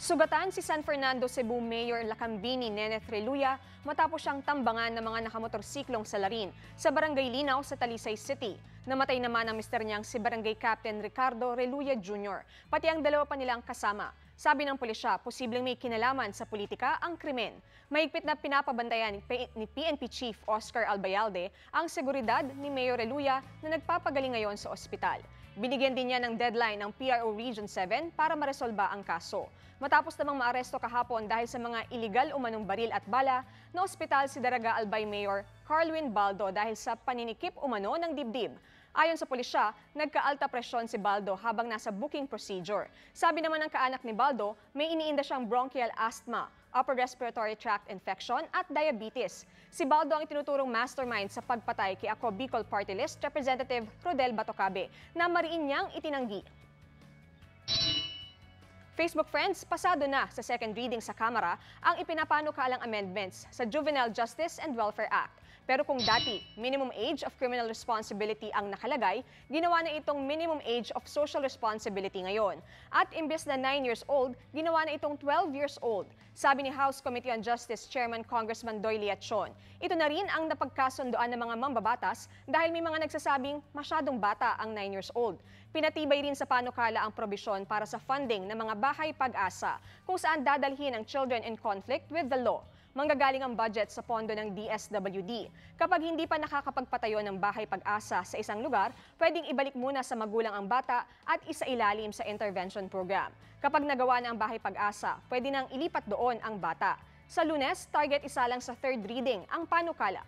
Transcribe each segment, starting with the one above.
Sugatan si San Fernando, Cebu Mayor Lacambini Neneth Reluya matapos siyang tambangan ng mga nakamotorsiklong salarin sa Barangay Linaw sa Talisay City. Namatay naman ang mister niyang si Barangay Captain Ricardo Reluya Jr., pati ang dalawa pa nilang kasama. Sabi ng pulisya, posibleng may kinalaman sa politika ang krimen. Mahigpit na pinapabantayan ni PNP Chief Oscar Albayalde ang seguridad ni Mayor Reluya na nagpapagaling ngayon sa ospital. Binigyan din niya ng deadline ng PRO Region 7 para maresolba ang kaso. Matapos namang maaresto kahapon dahil sa mga iligal umanong baril at bala, na ospital si Daraga Albay Mayor Carlwin Baldo dahil sa paninikip umano ng dibdib. Ayon sa pulisya, nagka-alta presyon si Baldo habang nasa booking procedure. Sabi naman ng kaanak ni Baldo, may iniinda siyang bronchial asthma, upper respiratory tract infection at diabetes. Si Baldo ang itinuturong mastermind sa pagpatay kay Ako Bicol Party List Representative Rodel Batocabe na mariin niyang itinanggi. Facebook friends, pasado na sa second reading sa Kamara ang ipinapanukalang amendments sa Juvenile Justice and Welfare Act. Pero kung dati, minimum age of criminal responsibility ang nakalagay, ginawa na itong minimum age of social responsibility ngayon. At imbes na 9 years old, ginawa na itong 12 years old. Sabi ni House Committee on Justice Chairman Congressman Doyle Leachon, ito na rin ang napagkasundoan ng mga mambabatas dahil may mga nagsasabing masyadong bata ang 9 years old. Pinatibay rin sa panukala ang probisyon para sa funding ng mga bahay pag-asa kung saan dadalhin ang children in conflict with the law. Manggagaling ang budget sa pondo ng DSWD. Kapag hindi pa nakakapagpatayo ng bahay pag-asa sa isang lugar, pwedeng ibalik muna sa magulang ang bata at isailalim sa intervention program. Kapag nagawa na ang bahay pag-asa, pwede nang ilipat doon ang bata. Sa Lunes, target isa lang sa third reading ang panukala.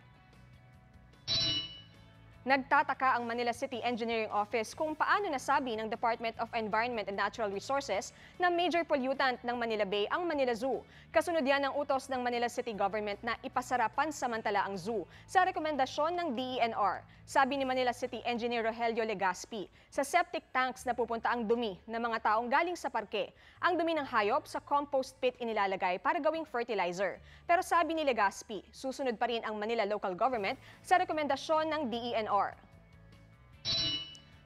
Nagtataka ang Manila City Engineering Office kung paano nasabi ng Department of Environment and Natural Resources na major pollutant ng Manila Bay ang Manila Zoo. Kasunod yan ng utos ng Manila City Government na ipasara pansamantala ang zoo sa rekomendasyon ng DENR. Sabi ni Manila City Engineer Rogelio Legaspi, sa septic tanks na pupunta ang dumi ng mga taong galing sa parke. Ang dumi ng hayop sa compost pit inilalagay para gawing fertilizer. Pero sabi ni Legaspi, susunod pa rin ang Manila Local Government sa rekomendasyon ng DENR.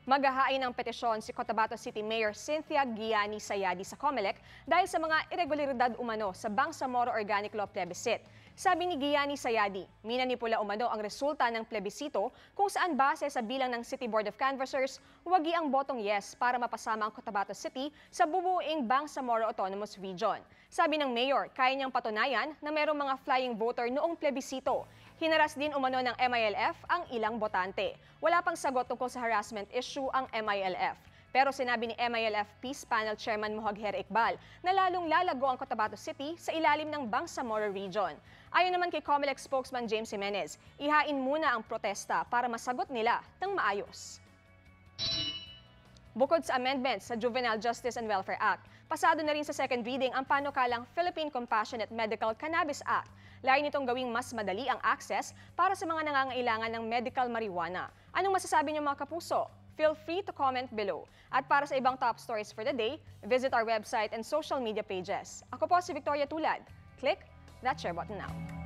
Maghahain ng petisyon si Cotabato City Mayor Cynthia Giani Sayadi sa COMELEC dahil sa mga irregularidad umano sa Bangsamoro Organic Law Plebiscite. Sabi ni Giani Sayadi, minanipula umano ang resulta ng plebisito kung saan base sa bilang ng City Board of Canvassers, wagi ang botong yes para mapasama ang Cotabato City sa bubuing Bangsamoro Autonomous Region. Sabi ng Mayor, kaya niyang patunayan na mayroong mga flying voter noong plebisito. Hinaras din umano ng MILF ang ilang botante. Wala pang sagot tungkol sa harassment issue ang MILF. Pero sinabi ni MILF Peace Panel Chairman Mohagher Iqbal na lalong lalago ang Cotabato City sa ilalim ng Bangsamoro Region. Ayon naman kay COMELEC spokesman James Jimenez, ihain muna ang protesta para masagot nila ng maayos. Bukod sa amendments sa Juvenile Justice and Welfare Act, pasado na rin sa second reading ang panukalang Philippine Compassionate Medical Cannabis Act. Layo nitong gawing mas madali ang access para sa mga nangangailangan ng medical marijuana. Anong masasabi niyo mga kapuso? Feel free to comment below. At para sa ibang top stories for the day, visit our website and social media pages. Ako po si Victoria Tulad. Click that share button now.